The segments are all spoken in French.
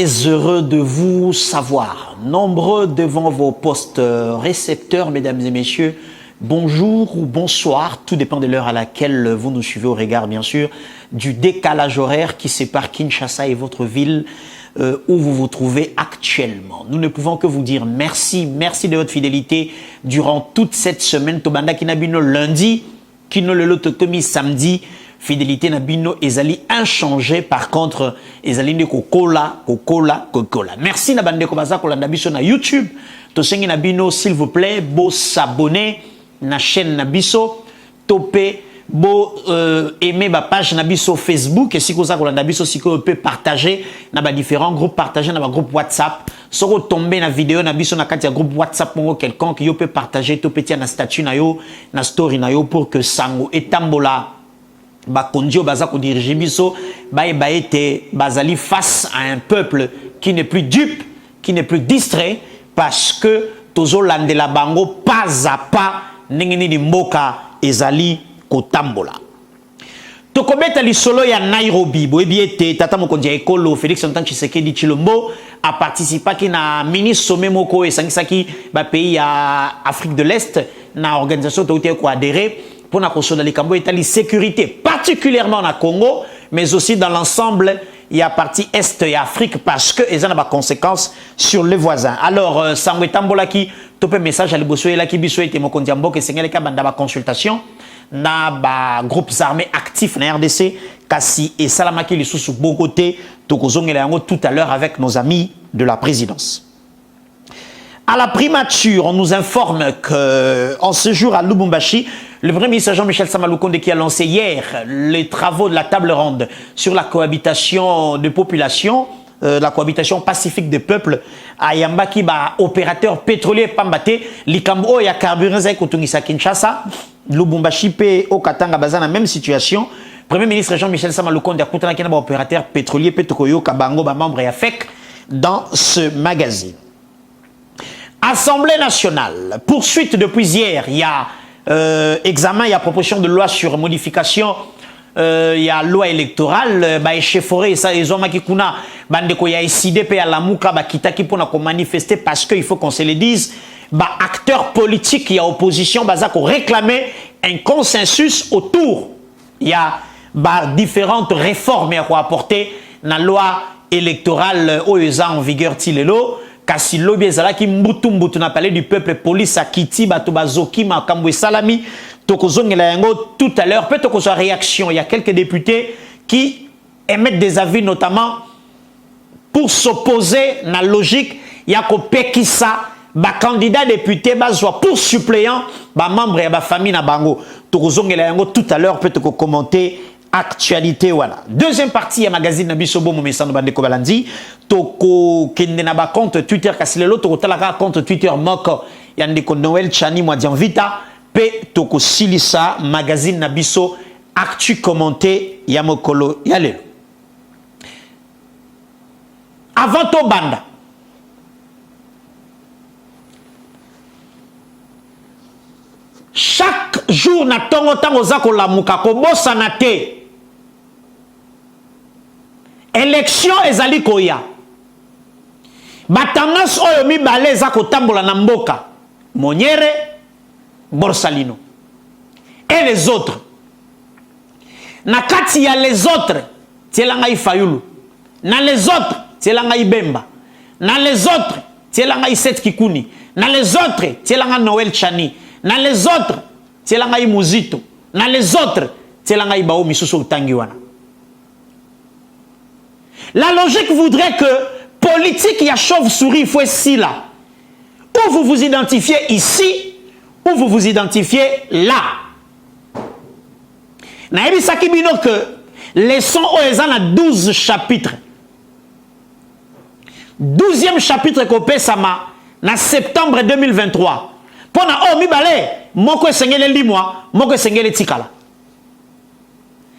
heureux de vous savoir. Nombreux devant vos postes récepteurs, mesdames et messieurs. Bonjour ou bonsoir, tout dépend de l'heure à laquelle vous nous suivez au regard, bien sûr, du décalage horaire qui sépare Kinshasa et votre ville où vous vous trouvez actuellement. Nous ne pouvons que vous dire merci, merci de votre fidélité durant toute cette semaine. Tobanda Kinabino lundi, Kino Lelo Tokomi samedi. Fidélité Nabino ezali inchangé, par contre ezali ne kokola. Merci na bande ko baza ko landa biso na YouTube to sengi Nabino, s'il vous plaît bo s'abonner na chaîne Nabiso topé bo aimer ba page Nabiso Facebook et si ko za ko landa biso si ko peut partager na ba différents groupes, partager na ba groupe WhatsApp soko tomber na vidéo Nabiso na kati ya groupe WhatsApp mongo quelconque yo peut partager to petit na statut na yo na story na yo pour que sango etambola ba kondio baza ko diriger biso ba ete bazali face à un peuple qui n'est plus dupe, qui n'est plus distrait parce que tozo landela bango pas à pas ndengeni di mboka ezali kotambola. Tokobeta lisolo ya Nairobi boyebi ete tata mokonzi ya ekolo Félix Antoine Tshisekedi Tshilombo a participé ki na mini sommet moko esangisaki ba pays ya Afrique de l'Est na organisation toute ko adhérer pour la sécurité, particulièrement au Congo, mais aussi dans l'ensemble, il y a partie Est et Afrique parce que ils ont des conséquences sur les voisins. Alors, Sangwe Tambola qui tope message à l'Ebosso et la Kibiso et Temokondiambo qui s'engage dans consultation, na groupes armés actifs na RDC, Kassi et Salamaki les sous Bogoté, Tokozong et tout à l'heure avec nos amis de la présidence. À la primature, on nous informe qu'en séjour à Lubumbashi, le Premier ministre Jean-Michel Samaloukonde qui a lancé hier les travaux de la table ronde sur la cohabitation de population, la cohabitation pacifique des peuples, à Yambaki, opérateur pétrolier Pambate, Likambo ya carburant Kotungisa Kinshasa, Lubumbashi pe au Katanga Bazan la même situation. Premier ministre Jean-Michel Samaloukonde a coûté un opérateur pétrolier Petrokoyo Kabango, membre et AFEC dans ce magazine. Assemblée nationale, poursuite depuis hier, il y a examen, il y a proposition de loi sur modification, il y a loi électorale, écheforé, ça, les hommes qui kuna, bandeko, il y a SIDP à la mouka, kitaki pour manifester parce qu'il faut qu'on se le dise, acteurs politiques, il y a opposition, qu'on réclamait un consensus autour. Il y a différentes réformes à apporter dans la loi électorale en vigueur Tilelo. Kasi lobi ezalaki mbutu na parler du peuple police à Kiti bato bazoki makambo salami tokozongela yango tout à l'heure peut tokozwa réaction. Il y a quelques députés qui émettent des avis notamment pour s'opposer na logique ya ko pekisa ba candidat député bazwa pour suppléant ba membre ya ba famille na bango tokozongela yango tout à l'heure peut ko commenter actualité voilà. Deuxième partie ya magazine Nabiso Bomo Mesano Bandeko Balandi toko kende na ba compte Twitter kasilelo toko talaka compte Twitter moko ya ndeko Noël Chani Mwadian Vita pe toko silisa magazine Nabiso actu commenté ya mokolo ya lelo. Avant to banda chaque jour na tongo tango zako lamuka ko bossa na te élection ezali koya batangas oyo mibale eza kotambola na mboka Moniere Borsalino et les autres na kati ya les autres tiela ngai Fayulu na les autres tiela ngai Bemba na les autres tiela ngai Seth Kikuni na les autres tiela ngai Noël Chani na les autres tiela ngai Muzito na les autres tiela ngai Bao Misusu utangi wana. La logique voudrait que politique y a chauve-souris, il faut ici là. Ou vous vous identifiez ici, ou vous vous identifiez là. Naïbi Sakibino que leçon Oezan a 12 chapitres. 12e chapitre Kopé Sama, na septembre 2023. Pona oh mi balé, moko sengele limwa, moko sengele tikala.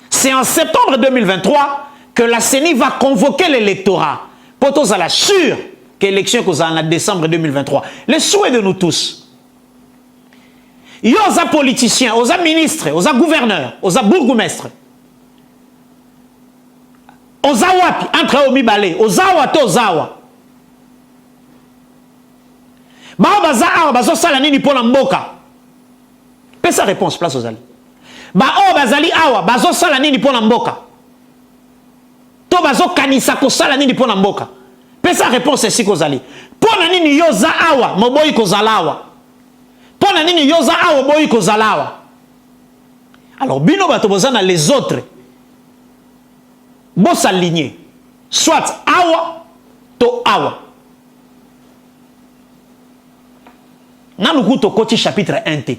C'est en septembre 2023 que la CENI va convoquer l'électorat. Pour tous à la sûre que l'élection qu'on a en décembre 2023. Le souhait de nous tous. Il y a aux politiciens, aux ministres, aux gouverneurs, aux bourgmestres. Ozawapi, entre omi balé, ozawa to ozawa. Bao baza awa bazo sala nini pona mboka. Pesa réponse place ozali. Bao bazali awa bazo sala nini pona mboka. To bazo kanisa ko sala nini pona mboka. Pesa réponse esi kozali. Pona nini yoza awa moboyi kozalawa. Pona nini yoza awa boyi kozalawa. Alors bino bato bozana les autres. Bon s'aligner. Soit awa to awa. Nanuku to koti chapitre 1 t.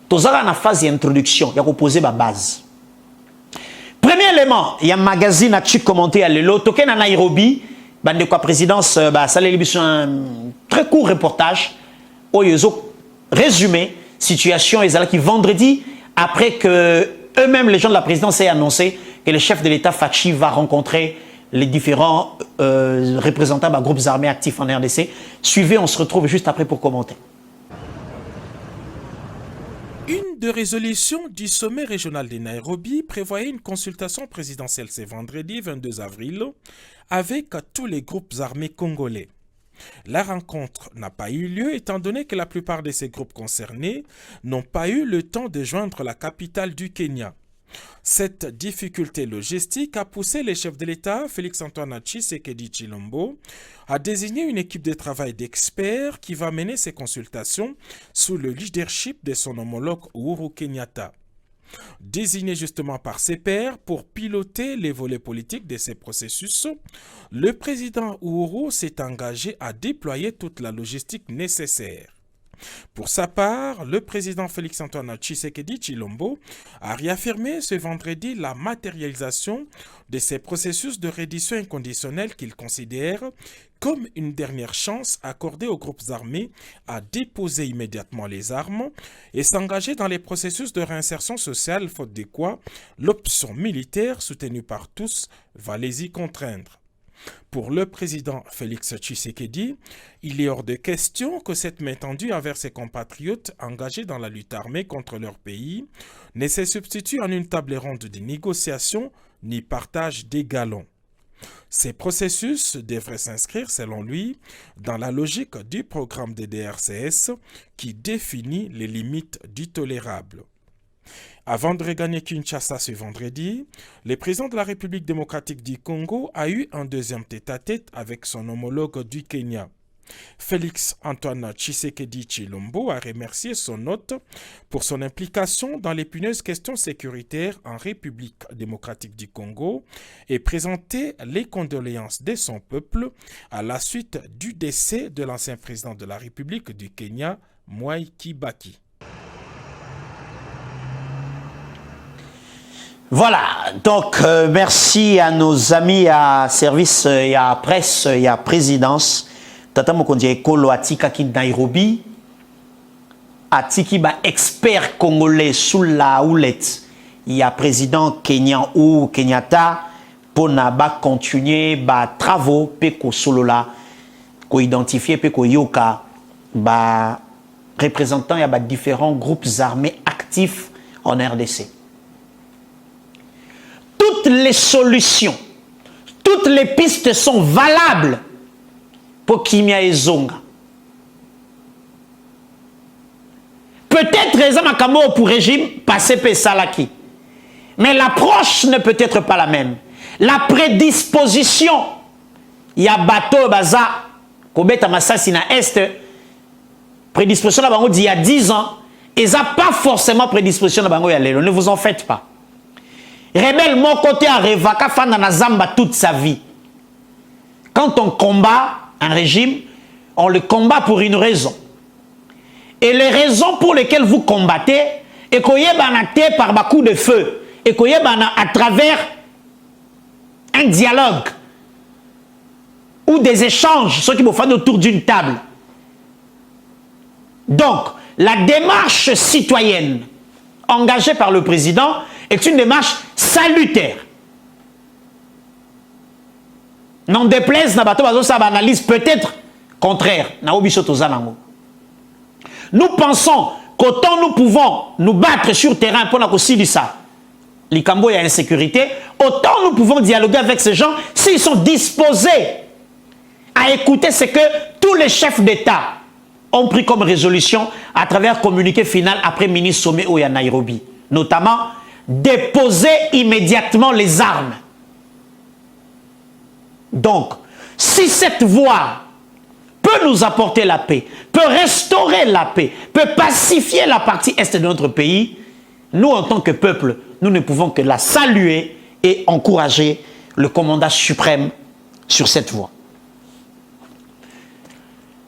Tozara na phase d'introduction, ya ko poser ba base. Premier élément, il y a un magazine à commenté à l'élo, toké na Nairobi, bande quoi présidence, ça un très court reportage, où ils ont résumé situation, ils qui vendredi, après que eux-mêmes, les gens de la présidence, aient annoncé que le chef de l'État, Fachi, va rencontrer les différents représentants des groupes armés actifs en RDC. Suivez, on se retrouve juste après pour commenter. Une des résolutions du sommet régional de Nairobi prévoyait une consultation présidentielle ce vendredi 22 avril avec tous les groupes armés congolais. La rencontre n'a pas eu lieu étant donné que la plupart de ces groupes concernés n'ont pas eu le temps de joindre la capitale du Kenya. Cette difficulté logistique a poussé les chefs de l'État, Félix-Antoine Tshisekedi Tshilombo, à désigner une équipe de travail d'experts qui va mener ces consultations sous le leadership de son homologue Uhuru Kenyatta. Désigné justement par ses pairs pour piloter les volets politiques de ces processus, le président Uhuru s'est engagé à déployer toute la logistique nécessaire. Pour sa part, le président Félix-Antoine Tshisekedi Tshilombo a réaffirmé ce vendredi la matérialisation de ces processus de reddition inconditionnelle qu'il considère comme une dernière chance accordée aux groupes armés à déposer immédiatement les armes et s'engager dans les processus de réinsertion sociale, faute de quoi l'option militaire soutenue par tous va les y contraindre. Pour le président Félix Tshisekedi, il est hors de question que cette main tendue envers ses compatriotes engagés dans la lutte armée contre leur pays ne se substitue en une table ronde de négociation ni partage des galons. Ces processus devraient s'inscrire, selon lui, dans la logique du programme de DRCS qui définit les limites du tolérable. Avant de regagner Kinshasa ce vendredi, le président de la République démocratique du Congo a eu un deuxième tête-à-tête avec son homologue du Kenya. Félix-Antoine Tshisekedi Tshilombo a remercié son hôte pour son implication dans l'épineuse question sécuritaire en République démocratique du Congo et présenté les condoléances de son peuple à la suite du décès de l'ancien président de la République du Kenya, Mwai Kibaki. Voilà, donc merci à nos amis à service et à presse et à présidence. Tata Mokondia Ekolo Atika ki Nairobi, Atiki ba expert congolais sous la houlette. Il y a président kenyan ou Kenyatta pour ba continuer ba travaux pe ko solola ko identifier pe ko yoka ba représentant ya ba différents groupes armés actifs en RDC. Toutes les solutions, toutes les pistes sont valables pour Kimia et Zonga. Peut-être Reza Makambo pour régime passé par Salaki. Mais l'approche ne peut être pas la même. La prédisposition, il y a bateau baza, Kobeta Massassi na Est, prédisposition d'il y a 10 ans, et ça pas forcément prédisposition d'Abango Yalelo. Ne vous en faites pas. Rebelle, mon côté à Revaka, Fana Nazamba toute sa vie. Quand on combat un régime, on le combat pour une raison. Et les raisons pour lesquelles vous combattez, et qu'on y ait par un coup de feu, et qu'on y ait à travers un dialogue ou des échanges, ceux qui me font autour d'une table. Donc, la démarche citoyenne engagée par le président est une démarche salutaire. N'en déplaise, analyse peut-être contraire. Nous pensons qu'autant nous pouvons nous battre sur terrain pour la ça, les cambo et l'insécurité, autant nous pouvons dialoguer avec ces gens s'ils sont disposés à écouter ce que tous les chefs d'État ont pris comme résolution à travers communiqué final après ministre sommet à Nairobi. Notamment, déposer immédiatement les armes. Donc, si cette voie peut nous apporter la paix, peut restaurer la paix, peut pacifier la partie est de notre pays, nous, en tant que peuple, nous ne pouvons que la saluer et encourager le commandant suprême sur cette voie.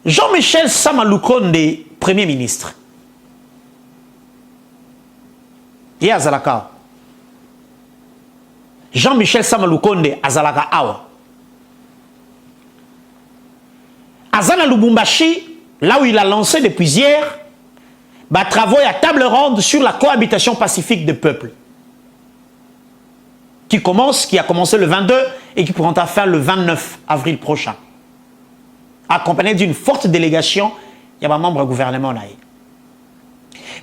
Jean-Michel Samalukonde, Premier ministre. Et Azalaka. Jean-Michel Samalukonde, Azalaka Awa. Azana Lubumbashi, là où il a lancé depuis hier, travaux à table ronde sur la cohabitation pacifique des peuples. Qui a commencé le 22 et qui pourra faire le 29 avril prochain. Accompagné d'une forte délégation, il y a un membre du gouvernement.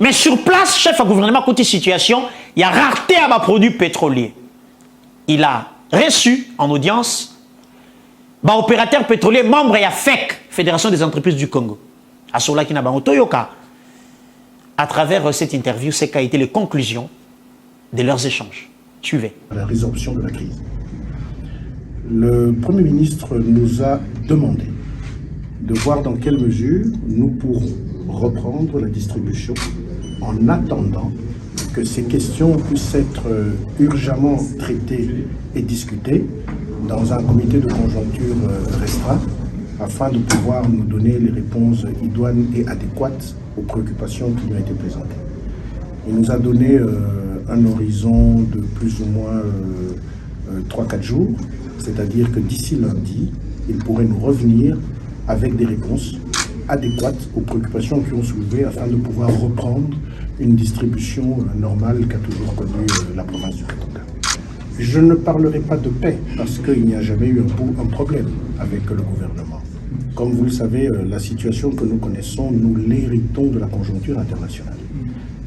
Mais sur place, chef du gouvernement, côté situation, il y a rareté à ma produits pétroliers. Il a reçu en audience opérateur pétrolier, membre de la FEC, Fédération des entreprises du Congo. À cela qui n'a pas Toyoka. À travers cette interview, c'est qu'a été les conclusions de leurs échanges. Suivez. La résorption de la crise. Le Premier ministre nous a demandé de voir dans quelle mesure nous pourrons reprendre la distribution en attendant que ces questions puissent être urgemment traitées et discutées dans un comité de conjoncture restreint afin de pouvoir nous donner les réponses idoines et adéquates aux préoccupations qui nous ont été présentées. Il nous a donné un horizon de plus ou moins 3-4 jours, c'est-à-dire que d'ici lundi, il pourrait nous revenir avec des réponses adéquates aux préoccupations qui ont soulevé afin de pouvoir reprendre une distribution normale qu'a toujours connue la province du Katanga. Je ne parlerai pas de paix parce qu'il n'y a jamais eu un problème avec le gouvernement. Comme vous le savez, la situation que nous connaissons, nous l'héritons de la conjoncture internationale.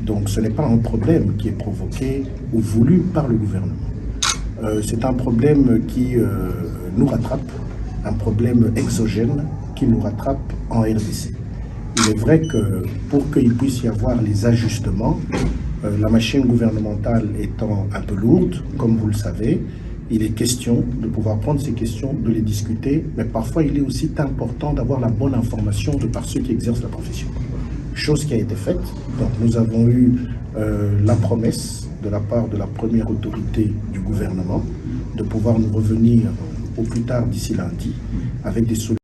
Donc ce n'est pas un problème qui est provoqué ou voulu par le gouvernement. C'est un problème qui nous rattrape, un problème exogène qui nous rattrape en RDC. Il est vrai que pour qu'il puisse y avoir les ajustements, la machine gouvernementale étant un peu lourde, comme vous le savez, il est question de pouvoir prendre ces questions, de les discuter, mais parfois il est aussi important d'avoir la bonne information de par ceux qui exercent la profession. Chose qui a été faite. Donc nous avons eu la promesse de la part de la première autorité du gouvernement de pouvoir nous revenir au plus tard d'ici lundi avec des solutions.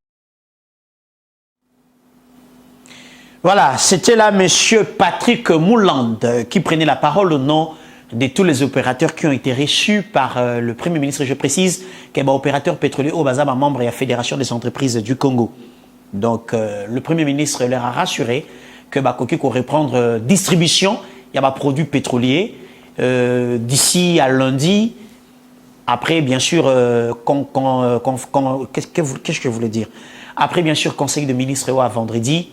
Voilà, c'était là M. Patrick Mouland qui prenait la parole au nom de tous les opérateurs qui ont été reçus par le Premier ministre. Je précise qu'il y a un opérateur pétrolier au Bazaba, membre de la Fédération des entreprises du Congo. Donc le Premier ministre leur a rassuré que Bakoki qu'on reprendre distribution, il y a des produits pétroliers d'ici à lundi. Après, bien sûr, qu'est-ce que je voulais dire? Après, bien sûr, conseil de ministre à vendredi,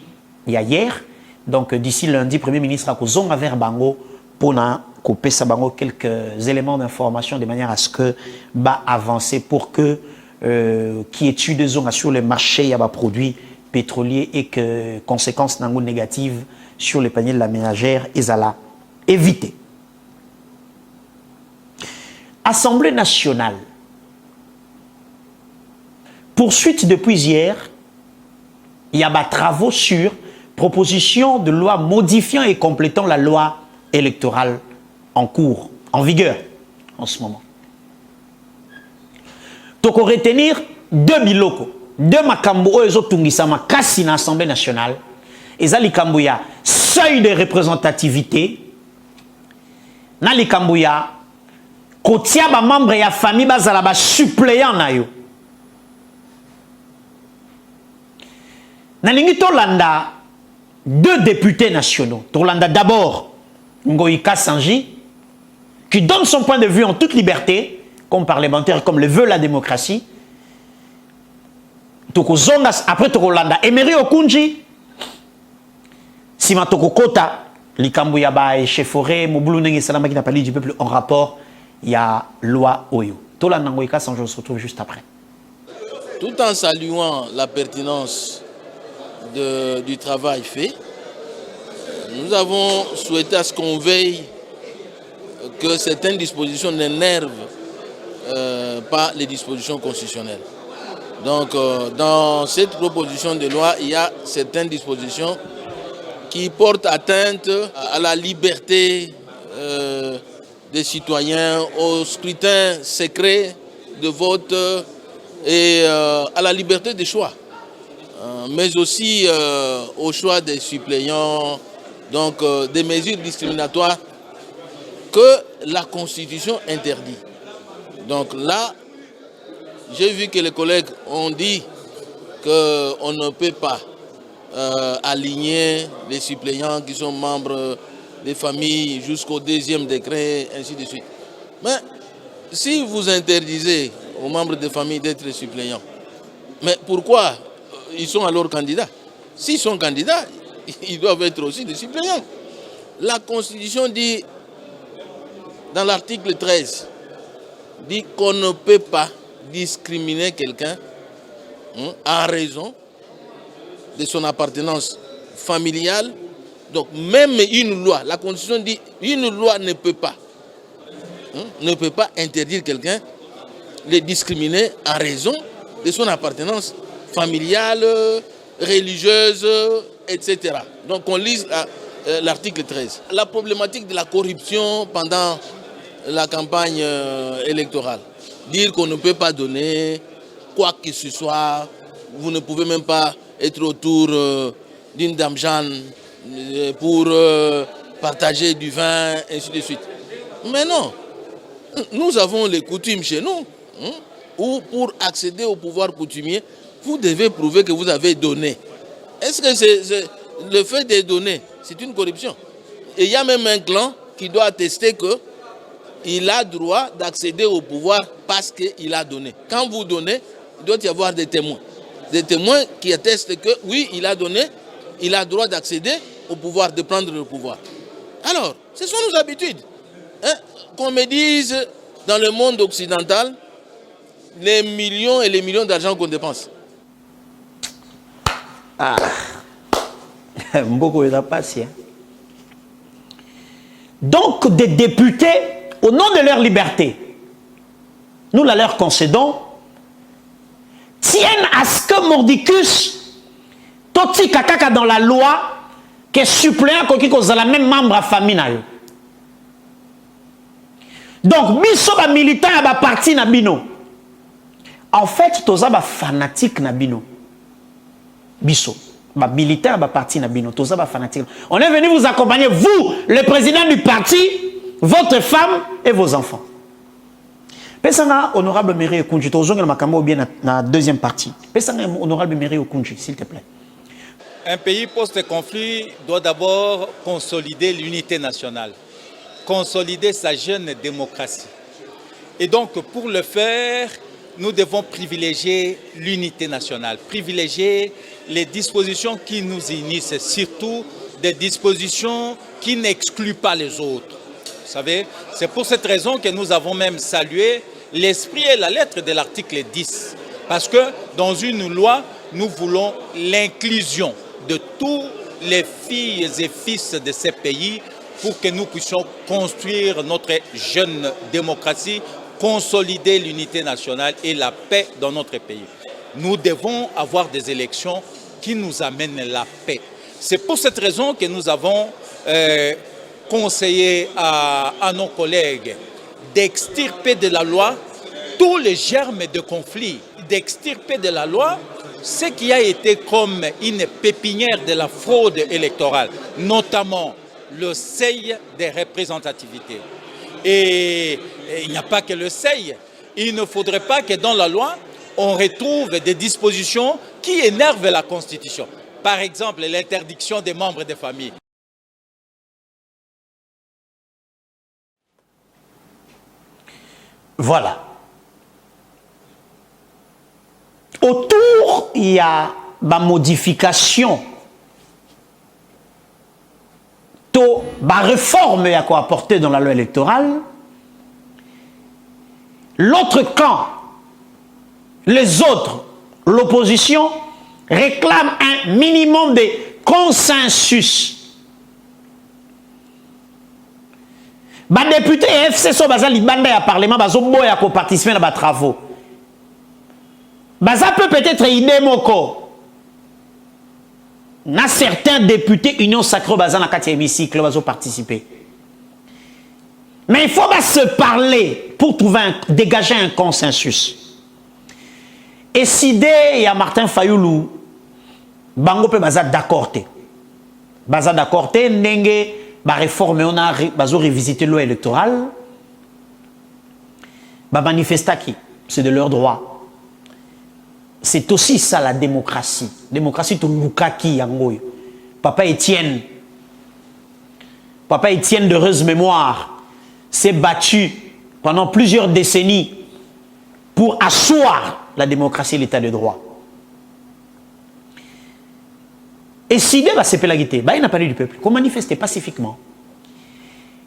il y a hier. Donc, d'ici lundi, Premier ministre a causé vers Bango pour couper sa Bango quelques éléments d'information de manière à ce que va avancer pour que qui étudie sur le marché, il y a des produits pétroliers et que conséquences négatives sur les paniers de la ménagère, ils allaient éviter. Assemblée nationale. Poursuite depuis hier, il y a des travaux sur proposition de loi modifiant et complétant la loi électorale en cours, en vigueur en ce moment. Donc, on va retenir deux biloko, deux makambo oyo tungisa makasi na Assemblée nationale, eza likambo ya seuil de représentativité, na likambo ya kotia ba membre ya famille bazala ba suppléant na yo. Nalingi tolanda deux députés nationaux. Tolanda d'abord Ngoïka Sanji, qui donne son point de vue en toute liberté, comme parlementaire, comme le veut la démocratie. Toko Zongas, après Tolanda Emery Okunji, Sima Toko Kota, Likambu Yaba et Cheforé, Moubulu Nenge Salama qui n'a pas dit du peuple en rapport il y a loi Oyo. Tola Nangoïka Sanjo se retrouve juste après. Tout en saluant la pertinence du travail fait, nous avons souhaité à ce qu'on veille que certaines dispositions n'énervent pas les dispositions constitutionnelles. Donc, dans cette proposition de loi, il y a certaines dispositions qui portent atteinte à la liberté des citoyens, au scrutin secret de vote et à la liberté des choix, mais aussi au choix des suppléants, donc des mesures discriminatoires que la Constitution interdit. Donc là, j'ai vu que les collègues ont dit qu'on ne peut pas aligner les suppléants qui sont membres des familles jusqu'au 2e décret, ainsi de suite. Mais si vous interdisez aux membres des familles d'être suppléants, mais pourquoi ils sont alors candidats? S'ils sont candidats, ils doivent être aussi des suppléants. La Constitution dit, dans l'article 13, dit qu'on ne peut pas discriminer quelqu'un en raison de son appartenance familiale. Donc même une loi, la Constitution dit une loi ne peut pas interdire quelqu'un, les discriminer en raison de son appartenance familiale, religieuse, etc. Donc on lit l'article 13. La problématique de la corruption pendant la campagne électorale. Dire qu'on ne peut pas donner quoi que ce soit, vous ne pouvez même pas être autour d'une dame Jeanne pour partager du vin, ainsi de suite. Mais non, nous avons les coutumes chez nous, où pour accéder au pouvoir coutumier, vous devez prouver que vous avez donné. Est-ce que le fait de donner, c'est une corruption? Et il y a même un clan qui doit attester qu'il a droit d'accéder au pouvoir parce qu'il a donné. Quand vous donnez, il doit y avoir des témoins. Des témoins qui attestent que oui, il a donné, il a droit d'accéder au pouvoir, de prendre le pouvoir. Alors, ce sont nos habitudes. Qu'on me dise, dans le monde occidental, les millions et les millions d'argent qu'on dépense. Ah, beaucoup de passé. Donc, des députés, au nom de leur liberté, nous la leur concédons, tiennent à ce que Mordicus, Toti Kakaka dans la loi, que suppléant qui cause la même membre à famille. Donc, biso ba militant ba parti na bino. En fait, toza ba fanatique na bino. Biso ba militant ba parti na bino, toza ba fanatique. On est venu vous accompagner, vous, le président du parti, votre femme et vos enfants. Pesanga honorable Mairie Okunji, tozongela makambo bien na deuxième partie. Pesanga honorable Mairie Okunji, s'il te plaît. Un pays post-conflit doit d'abord consolider l'unité nationale, consolider sa jeune démocratie. Et donc, pour le faire, nous devons privilégier l'unité nationale, privilégier les dispositions qui nous unissent, surtout des dispositions qui n'excluent pas les autres. Vous savez, c'est pour cette raison que nous avons même salué l'esprit et la lettre de l'article 10. Parce que dans une loi, nous voulons l'inclusion de tous les filles et fils de ces pays pour que nous puissions construire notre jeune démocratie, consolider l'unité nationale et la paix dans notre pays. Nous devons avoir des élections qui nous amènent la paix. C'est pour cette raison que nous avons conseillé à nos collègues d'extirper de la loi tous les germes de conflit, d'extirper de la loi ce qui a été comme une pépinière de la fraude électorale, notamment le seuil des représentativités. Et il n'y a pas que le seuil. Il ne faudrait pas que dans la loi, on retrouve des dispositions qui énervent la Constitution. Par exemple, l'interdiction des membres des familles. Voilà. Autour, il y a ma modification, ma réforme à quoi apporter dans la loi électorale. l'autre camp, les autres, l'opposition, réclament un minimum de consensus. Les députés FC sont libandés à parlement, ils ont participé à les travaux. Ça peut peut-être idée moko. Na certains députés Union Sacrée dans le hémicycle ils ont participé. Mais il faut se parler pour dégager un consensus. Et si il y a Martin Fayoulou, bango peut d'accord. Baza d'accord, n'enge ba réforme on a révisité loi électorale. Ba manifestaki, c'est de leur droit. C'est aussi ça la démocratie. Démocratie tout lukaki yangoy. Papa Étienne d'heureuse mémoire s'est battu pendant plusieurs décennies pour asseoir la démocratie et l'état de droit. Et si il s'est fait la guité, il n'a pas dit du peuple, qu'on manifestait pacifiquement.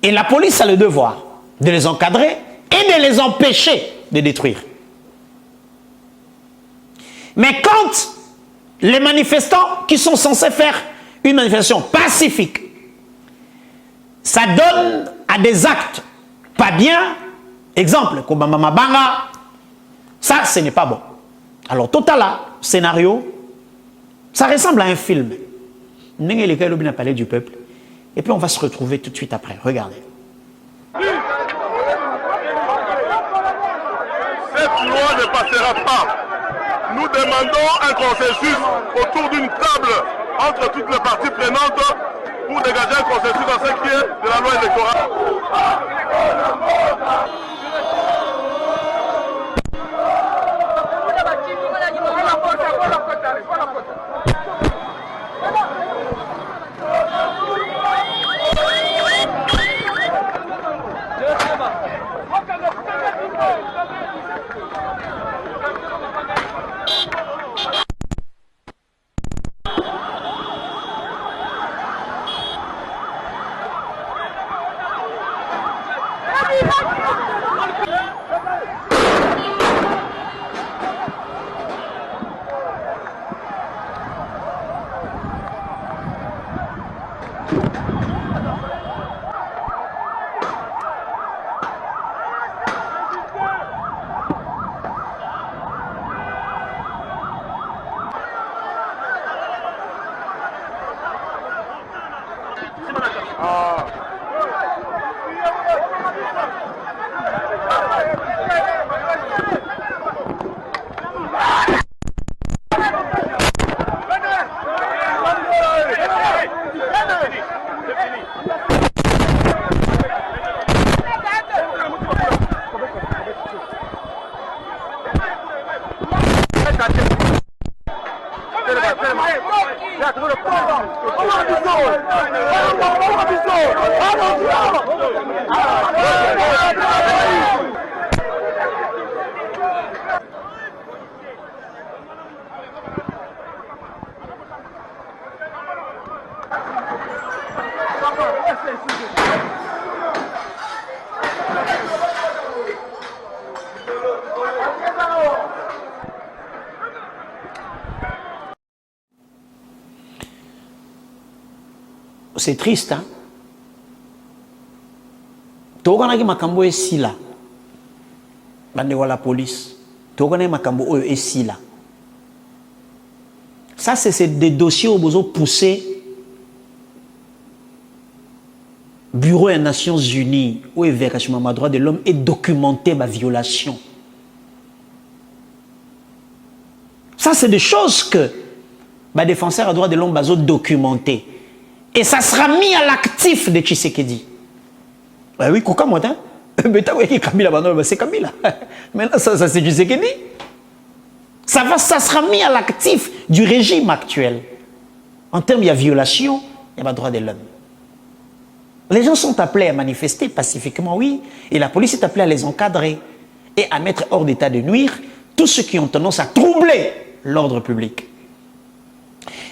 Et la police a le devoir de les encadrer et de les empêcher de détruire. Mais quand les manifestants qui sont censés faire une manifestation pacifique, ça donne à des actes pas bien, exemple, comme Mama Banga, ça, ce n'est pas bon. Alors, total, scénario, ça ressemble à un film. Nengue n'a parlé du peuple. Et puis, on va se retrouver tout de suite après. Regardez. Cette loi ne passera pas. Nous demandons un consensus autour d'une table entre toutes les parties prenantes pour dégager un consensus dans ce qui est de la loi électorale. C'est triste, hein? Toganaki makambo esila. Bande la police. Toganaki makambo esila. Ça, c'est des dossiers où vous poussé Bureau des Nations Unies où est vérification des droits de l'homme et documenté ma violation. Ça, c'est des choses que les défenseurs des droits de l'homme ont documenté. Et ça sera mis à l'actif de Tshisekedi. Oui, quoi comme ça? C'est Kabila. Maintenant, ça c'est Tshisekedi. Ça sera mis à l'actif du régime actuel. En termes de violation, il y a le droit de l'homme. Les gens sont appelés à manifester pacifiquement, oui. Et la police est appelée à les encadrer et à mettre hors d'état de nuire tous ceux qui ont tendance à troubler l'ordre public.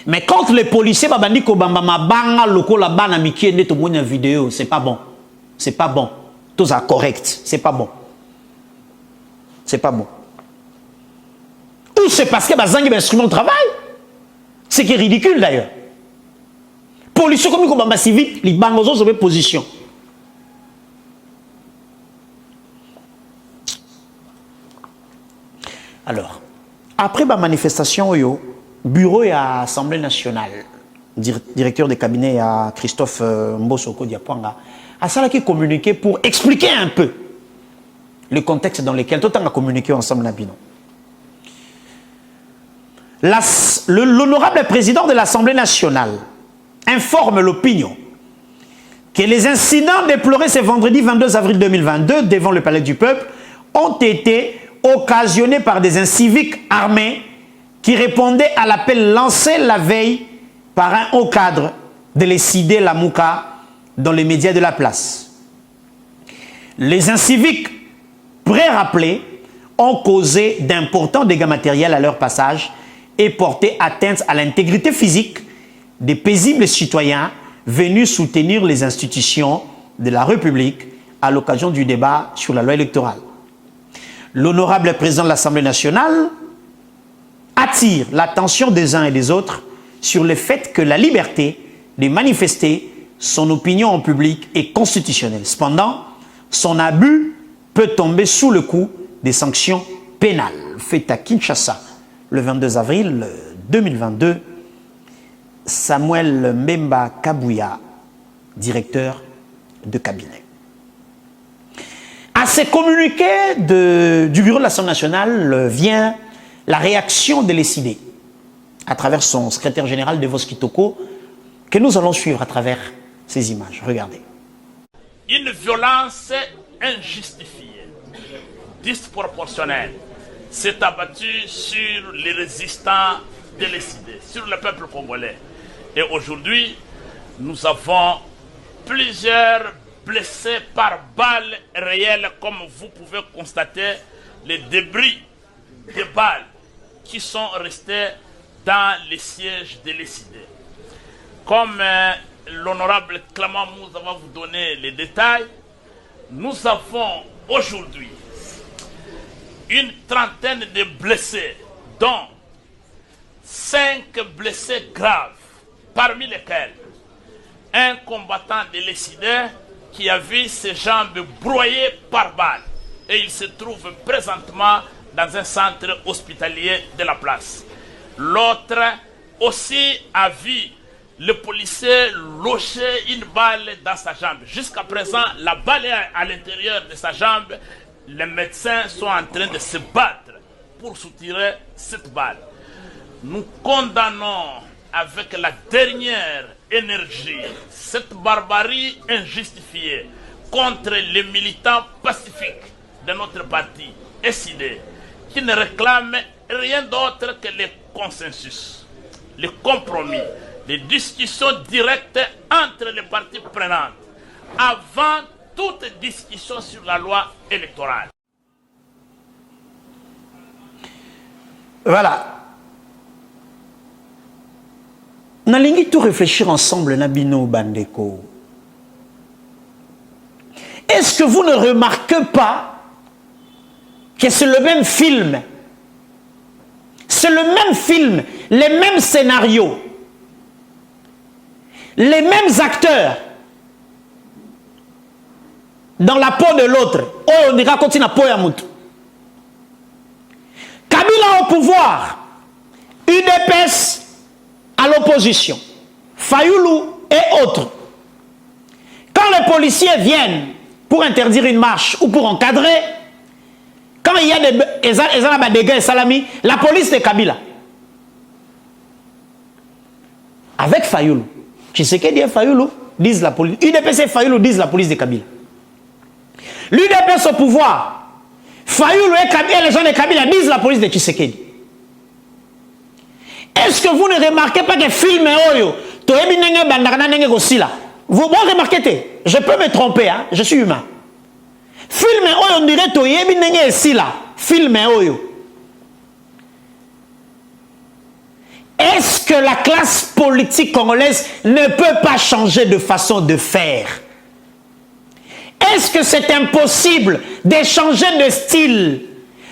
Mais quand les policiers babandi ko bamba mabanga loko la bana mikie neto mona vidéo, c'est pas bon. C'est pas bon. Tout ça correct, c'est pas bon. c'est pas bon. Ou c'est parce que bazangi instrument de travail. Ce qui est ridicule d'ailleurs. Pollution comme il si vite, les bangozos sont en position. Alors, après la manifestation, bureau et Assemblée nationale, directeur de cabinet à Christophe Mbosoko Diapwanga, a ça qui communiqué pour expliquer un peu le contexte dans lequel tout le temps a communiqué ensemble Nabino. L'honorable président de l'Assemblée nationale informe l'opinion que les incidents déplorés ce vendredi 22 avril 2022 devant le Palais du Peuple ont été occasionnés par des inciviques armés qui répondaient à l'appel lancé la veille par un haut cadre de l'Essidé Lamouka dans les médias de la place. Les inciviques pré-rappelés ont causé d'importants dégâts matériels à leur passage et porté atteinte à l'intégrité physique des paisibles citoyens venus soutenir les institutions de la République à l'occasion du débat sur la loi électorale. L'honorable président de l'Assemblée nationale attire l'attention des uns et des autres sur le fait que la liberté de manifester son opinion en public est constitutionnelle. Cependant, son abus peut tomber sous le coup des sanctions pénales. Fait à Kinshasa le 22 avril 2022, Samuel Mbemba Kabouya, directeur de cabinet. À ces communiqués du bureau de l'Assemblée nationale vient la réaction de l'ESID à travers son secrétaire général Devos Kitoko que nous allons suivre à travers ces images. Regardez. Une violence injustifiée, disproportionnelle, s'est abattue sur les résistants de l'ESID, sur le peuple congolais. Et aujourd'hui, nous avons plusieurs blessés par balles réelles, comme vous pouvez constater, les débris de balles qui sont restés dans les sièges de l'ESID. Comme l'honorable Clément Moussa va vous donner les détails, nous avons aujourd'hui une trentaine de blessés, dont 5 blessés graves, parmi lesquels un combattant de l'ESID qui a vu ses jambes broyées par balles. Et il se trouve présentement dans un centre hospitalier de la place. L'autre aussi a vu le policier loger une balle dans sa jambe. Jusqu'à présent, la balle est à l'intérieur de sa jambe. Les médecins sont en train de se battre pour soutirer cette balle. Nous condamnons avec la dernière énergie cette barbarie injustifiée contre les militants pacifiques de notre parti, SID, qui ne réclament rien d'autre que le consensus, le compromis, les discussions directes entre les parties prenantes avant toute discussion sur la loi électorale. Voilà. Nous allons tout réfléchir ensemble, Nabino Bandeko. Est-ce que vous ne remarquez pas que c'est le même film? C'est le même film, les mêmes scénarios, les mêmes acteurs dans la peau de l'autre. Oh, on dira continue à peau à Moutou. Kabila au pouvoir, UDPS à l'opposition, Fayoulou et autres. Quand les policiers viennent pour interdire une marche ou pour encadrer, quand il y a des dégâts et salami, la police de Kabila. Avec Fayoulou. Tshisekedi et Fayoulou disent la police. UDPS et Fayoulou disent la police de Kabila. L'UDPS au pouvoir, Fayoulou et les gens de Kabila disent la police de Tshisekedi. Est-ce que vous ne remarquez pas que film Oyo, vous remarquez, je peux me tromper, hein? Je suis humain. Film Oyo, on dirait Toyebi Nenge Sila. Film Oyo. Est-ce que la classe politique congolaise ne peut pas changer de façon de faire? Est-ce que c'est impossible d'échanger de style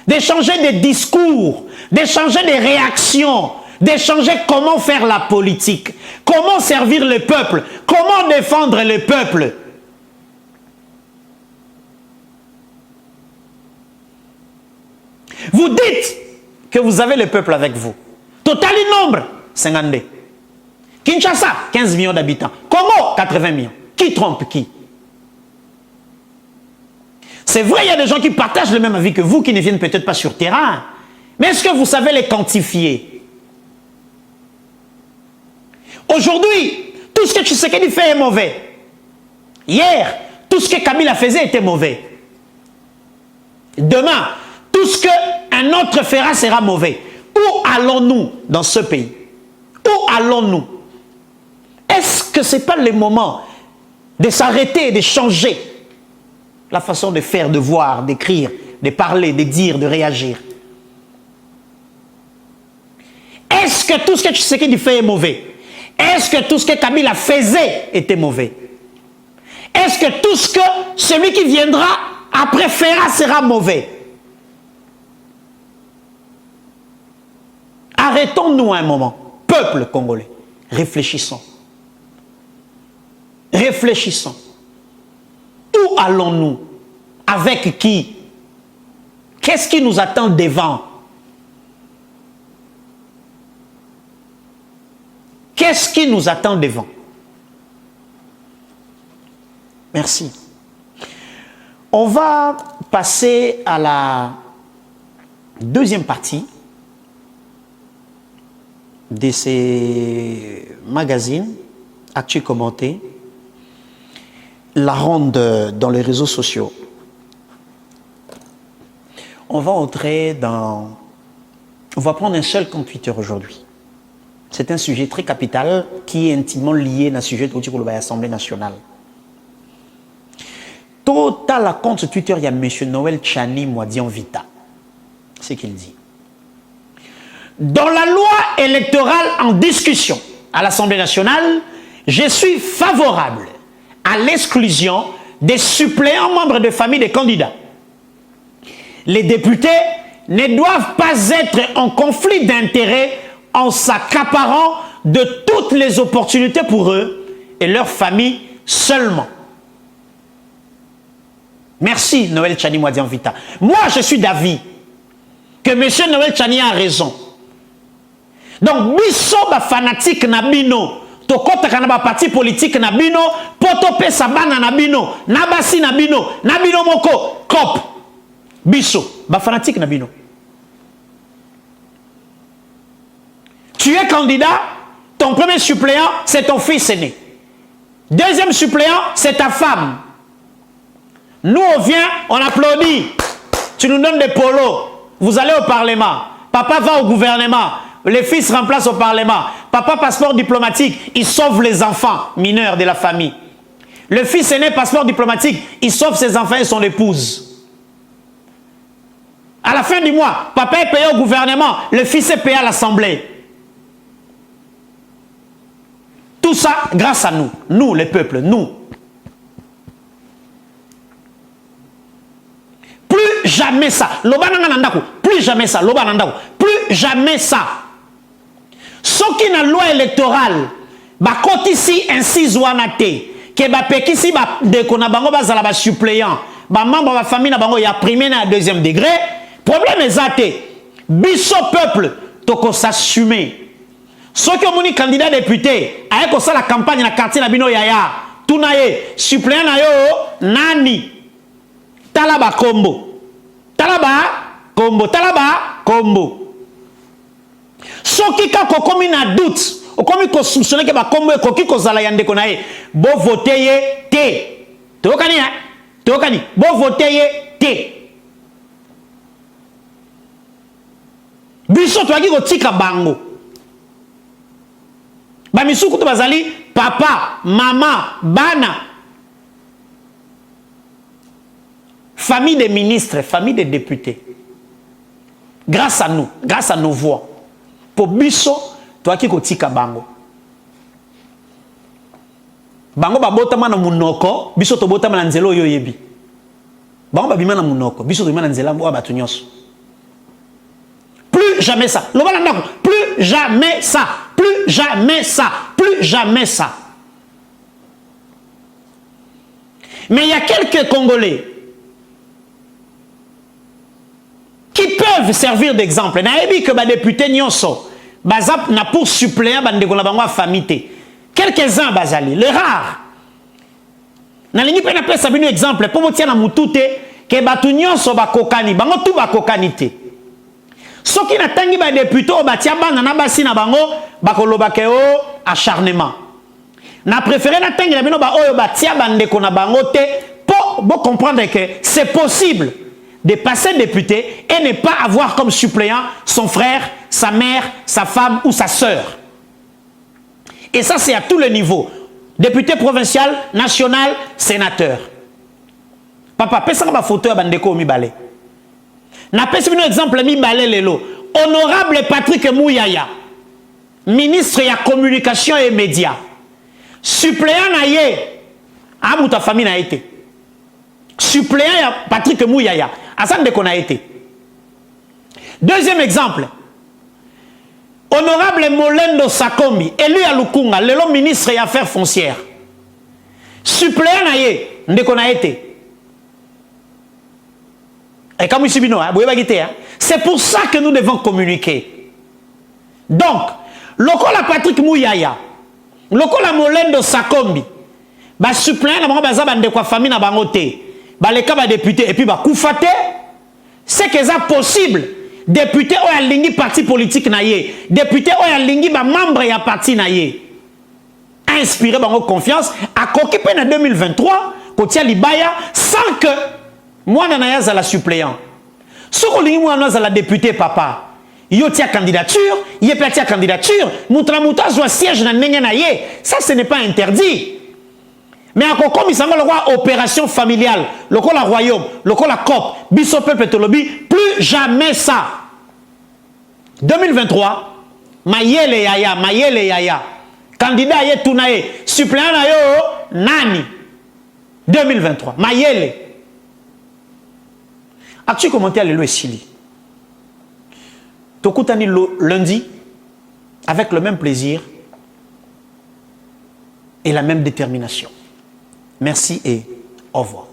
d'échanger des discours, d'échanger des réactions, d'échanger comment faire la politique, comment servir le peuple, comment défendre le peuple. Vous dites que vous avez le peuple avec vous. Total nombre, 52. Kinshasa, 15 millions d'habitants. Congo, 80 millions. Qui trompe qui? C'est vrai, il y a des gens qui partagent le même avis que vous, qui ne viennent peut-être pas sur terrain. Mais est-ce que vous savez les quantifier? Aujourd'hui, tout ce que Tshisekedi fait est mauvais. Hier, tout ce que Kabila faisait était mauvais. Demain, tout ce qu'un autre fera sera mauvais. Où allons-nous dans ce pays? Où allons-nous? Est-ce que ce n'est pas le moment de s'arrêter et de changer la façon de faire, de voir, d'écrire, de parler, de dire, de réagir? Est-ce que tout ce que Tshisekedi fait est mauvais? Est-ce que tout ce que Kabila faisait était mauvais? Est-ce que tout ce que celui qui viendra après fera sera mauvais? Arrêtons-nous un moment. Peuple congolais, réfléchissons. Réfléchissons. Où allons-nous? Avec qui? Qu'est-ce qui nous attend devant? Qu'est-ce qui nous attend devant? Merci. On va passer à la deuxième partie de ces magazines, Actu Commenté, la ronde dans les réseaux sociaux. On va entrer dans... On va prendre un seul compte Twitter aujourd'hui. C'est un sujet très capital qui est intimement lié à un sujet de l'Assemblée nationale. Total compte Twitter, il y a M. Noël Tchani Mwadian Vita. C'est ce qu'il dit. Dans la loi électorale en discussion à l'Assemblée nationale, je suis favorable à l'exclusion des suppléants membres de famille des candidats. Les députés ne doivent pas être en conflit d'intérêts en s'accaparant de toutes les opportunités pour eux et leur famille seulement. Merci Noël Tchani Mwadian Vita. Moi, je suis d'avis que M. Noël Tchani a raison. Donc, biso ba fanatique na bino, to kota kana ba parti politique na bino, poto pesa bana na bino, na basi na bino moko, kop. Biso, ba fanatique na bino. Tu es candidat, ton premier suppléant, c'est ton fils aîné. Deuxième suppléant, c'est ta femme. Nous, on vient, on applaudit. Tu nous donnes des polos. Vous allez au Parlement. Papa va au gouvernement. Les fils remplacent au Parlement. Papa, passeport diplomatique, il sauve les enfants mineurs de la famille. Le fils aîné, passeport diplomatique, il sauve ses enfants et son épouse. À la fin du mois, papa est payé au gouvernement, le fils est payé à l'Assemblée. Tout ça grâce à nous. Nous, les peuples, nous. Plus jamais ça. Plus jamais ça. Plus jamais ça. Ce qui est la loi électorale, quand ici ainsi zouanate, que bapekisi ba dekona bango bazala ba suppléant, ba membre ba famille na bango ya premier na deuxième degré, problème ezate. Biso peuple toko s'assumer. Ce qui est candidat député, avec ça la campagne na quartier na bino yaya, tunaye suppléant na yo nani. Talaba kombo. Talaba kombo. Talaba kombo. Ce qui kokomi na doute, okomi ko soupçonner que ba kombo ekoki kozala yande konaye, bo voter ye te. Tokani hein? Tokani. Bo voter ye te. Biso toaki ko tika bango. Ba misuku to bazali papa, maman, bana. Famille des ministres, famille des députés. Grâce à nous, grâce à nos voix. Pour biso, toi qui kotika bango. Bango ba botama na munoko, biso to botama na nzelo yo yebi. Bango ba bima na munoko, biso to bima na nzela mbo ba tunyos. jamais ça. Plus jamais ça. Plus jamais ça. Plus jamais ça. Mais il y a quelques Congolais qui peuvent servir d'exemple. Naebi que les députés nyonso, bazap na pour suppléant bande ko na bango famille. Quelques-uns bazali, les rares. Na lingi pe na pesa bino exemple pour motia na mutute ke batu nyonso ba kokani, bango tu ba kokani te. Soki na tangi ba député o batia bana na basi na bango ba koloba ke o acharnement. Na préféré na tangi na bino ba oyo batia bande ko na bango te pour comprendre que c'est possible de passer député et ne pas avoir comme suppléant son frère, sa mère, sa femme ou sa sœur. Et ça, c'est à tous les niveaux. Député provincial, national, sénateur. Papa, pesa ma photo à Bandeko Mibale. Na pesa un exemple Mibale Lelo. Honorable Patrick Mouyaya, ministre de la communication et médias. Suppléant naïe, à ta famille n'a été. Suppléant Patrick Mouyaya. Hassan de qu'on a été. Deuxième exemple. Honorable Molendo Sakombi, élu à Lukunga, le ministre des Affaires foncières. Suppléant naïe, de qu'on a été. Et comme ici, c'est pour ça que nous devons communiquer. Donc, lokola Patrick Mouyaya, lokola Molendo Sakombi, ba suppléant na bango baza bande kwa famille na bango te. Ba les cas député et puis ba koufate, c'est que ça possible. Député ou a lingi parti politique naïe, député ou a lingi ba membre ya parti naïe. Inspiré bango confiance à kokipe na 2023 kotia libaya sans que moi na za la suppléant. Soko lingi moi na za la député papa. Yo tia candidature, yé tia candidature, mutra soit siège na ndenge naïe. Ça ce n'est pas interdit. Mais encore comme il s'en va le roi opération familiale, le roi la royaume, le roi la COP, biso peuple tolobi, plus jamais ça. 2023, mayele yaya, candidat yé tunaye, suppléant na yo nani. 2023, mayele. As-tu commenté à l'élo Sili? Tokutani lundi, avec le même plaisir et la même détermination. Merci et au revoir.